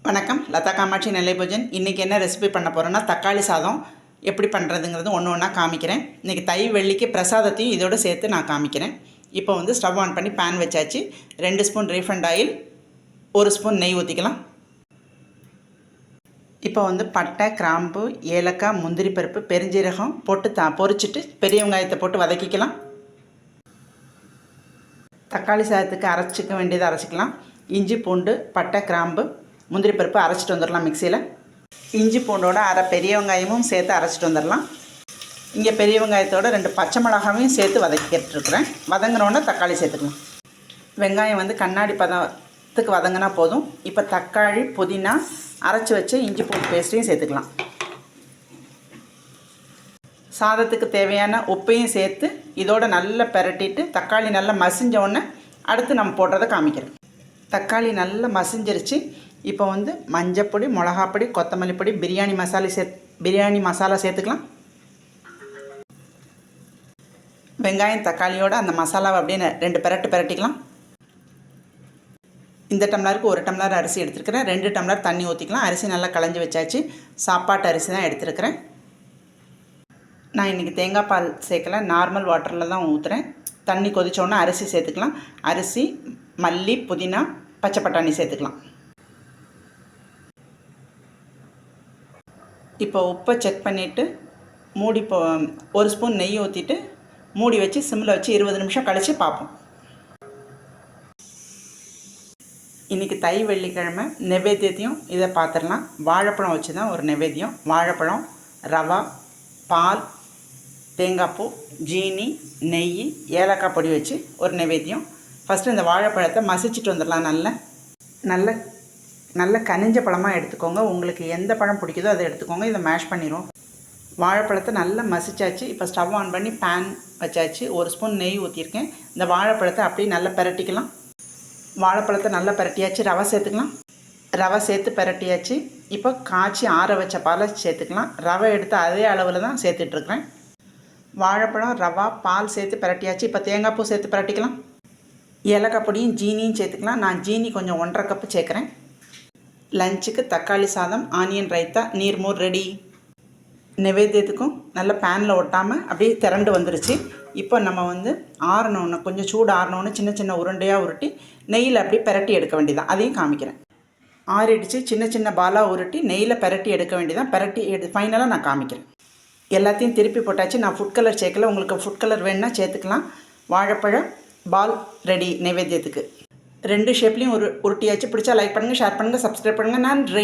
வணக்கம், லதா காமாட்சி நெல்லை பூஜன். இன்றைக்கி என்ன ரெசிபி பண்ண போகிறோன்னா, தக்காளி சாதம் எப்படி பண்ணுறதுங்கிறது ஒன்று ஒன்றா காமிக்கிறேன். இன்றைக்கி தை வெள்ளிக்கு பிரசாதத்தையும் இதோடு சேர்த்து நான் காமிக்கிறேன். இப்போ ஸ்டவ் ஆன் பண்ணி பேன் வச்சாச்சு. 2 ஸ்பூன் ரீஃபண்ட் ஆயில், 1 ஸ்பூன் நெய் ஊற்றிக்கலாம். இப்போ பட்டை, கிராம்பு, ஏலக்காய், முந்திரி பருப்பு, பெருஞ்சீரகம் போட்டு பொரிச்சிட்டு பெரிய வெங்காயத்தை போட்டு வதக்கிக்கலாம். தக்காளி சாதத்துக்கு அரைச்சிக்க வேண்டியதை அரைச்சிக்கலாம். இஞ்சி, பூண்டு, பட்டை, கிராம்பு, முந்திரி பருப்பு அரைச்சிட்டு வந்துடலாம். மிக்சியில் இஞ்சி பூண்டோட அரை பெரிய வெங்காயமும் சேர்த்து அரைச்சிட்டு வந்துடலாம். இங்கே பெரிய வெங்காயத்தோட 2 பச்சை மிளகாவையும் சேர்த்து வதக்கிட்டுருக்குறேன். வதங்கினோடனே தக்காளி சேர்த்துக்கலாம். வெங்காயம் கண்ணாடி பதத்துக்கு வதங்கினா போதும். இப்போ தக்காளி, புதினா, அரைச்சி வச்சு இஞ்சி பூண்டு பேஸ்ட்டையும் சேர்த்துக்கலாம். சாதத்துக்கு தேவையான உப்பையும் சேர்த்து இதோட நல்லா பெரட்டிட்டு தக்காளி நல்லா மசிஞ்ச உடனே அடுத்து நம்ம போடுறதை காமிக்கிறேன். தக்காளி நல்லா மசிஞ்சிருச்சு. இப்போ மஞ்சப்பொடி, மிளகாப்பொடி, கொத்தமல்லி பொடி, பிரியாணி மசாலா சேர்த்துக்கலாம். வெங்காயம் தக்காளியோடு அந்த மசாலாவை அப்படியே 2 பெரட்டிக்கலாம். இந்த டம்ளருக்கு 1 டம்ளர் அரிசி எடுத்துருக்கிறேன். 2 டம்ளர் தண்ணி ஊற்றிக்கலாம். அரிசி நல்லா களைஞ்சி வச்சாச்சு. சாப்பாட்டு அரிசி தான் எடுத்துருக்கிறேன். நான் இன்றைக்கி தேங்காய் பால் சேர்க்கல, நார்மல் வாட்டரில் தான் ஊற்றுறேன். தண்ணி கொதிச்சோன்னா அரிசி சேர்த்துக்கலாம். அரிசி, மல்லி, புதினா, பச்சை பட்டாணி சேர்த்துக்கலாம். இப்போ உப்பை செக் பண்ணிவிட்டு மூடி 1 ஸ்பூன் நெய் ஊற்றிட்டு மூடி வச்சு சிம்மில் வச்சு 20 நிமிஷம் கழித்து பார்ப்போம். இன்றைக்கி தை வெள்ளிக்கிழமை நைவேத்தியத்தையும் இதை பார்த்துடலாம். வாழைப்பழம் வச்சு தான் ஒரு நைவேத்தியம். வாழைப்பழம், ரவா, பால், தேங்காய் பூ, ஜீனி, நெய், ஏலக்காய் பொடி வச்சு ஒரு நைவேத்தியம். ஃபஸ்ட்டு இந்த வாழைப்பழத்தை மசிச்சுட்டு வந்துடலாம். நல்ல கனிஞ்ச பழமாக எடுத்துக்கோங்க. உங்களுக்கு எந்த பழம் பிடிக்குதோ அதை எடுத்துக்கோங்க. இதை மேஷ் பண்ணிடுவோம். வாழைப்பழத்தை நல்லா மசிச்சாச்சு. இப்போ ஸ்டவ் ஆன் பண்ணி பேன் வச்சாச்சு. 1 ஸ்பூன் நெய் ஊற்றிருக்கேன். இந்த வாழைப்பழத்தை அப்படியே நல்லா பெரட்டிக்கலாம். வாழைப்பழத்தை நல்லா பெரட்டியாச்சு. ரவை சேர்த்துக்கலாம். ரவை சேர்த்து பெரட்டியாச்சு. இப்போ காய்ச்சி ஆற வச்ச பாலை சேர்த்துக்கலாம். ரவை எடுத்து அதே அளவில் தான் சேர்த்துட்ருக்குறேன். வாழைப்பழம், ரவா, பால் சேர்த்து பெரட்டியாச்சு. இப்போ தேங்காய் பூ சேர்த்து பெரட்டிக்கலாம். ஏலக்காய் பொடியும் ஜீனியும் சேர்த்துக்கலாம். நான் ஜீனி கொஞ்சம் 1.5 கப்பு சேர்க்குறேன். லஞ்சுக்கு தக்காளி சாதம், ஆனியன் ரைத்தா, நீர்மோர் ரெடி. நைவேத்தியத்துக்கும் நல்ல பேனில் ஒட்டாமல் அப்படியே திரண்டு வந்துருச்சு. இப்போ நம்ம ஆறணுன்னு, கொஞ்சம் சூடு ஆறணுன்னு சின்ன சின்ன உருண்டையாக உருட்டி நெய்யில் அப்படியே பெரட்டி எடுக்க வேண்டியதான். அதையும் காமிக்கிறேன். ஆறிடுச்சு. சின்ன சின்ன பாலாக உருட்டி நெய்யில் பெரட்டி எடுக்க வேண்டியதான். பெரட்டி ஃபைனலாக நான் காமிக்கிறேன். எல்லாத்தையும் திருப்பி போட்டாச்சு. நான் ஃபுட் கலர் சேர்க்கல. உங்களுக்கு ஃபுட் கலர் வேணுன்னா சேர்த்துக்கலாம். வாழைப்பழம் பால் ரெடி நைவேத்தியத்துக்கு. 2 ஷேப்லேயும் உருட்டியாச்சு. பிடிச்சா லைக் பண்ணுங்கள், ஷேர் பண்ணுங்கள், சப்ஸ்கிரைப் பண்ணுங்கள். நன்றி.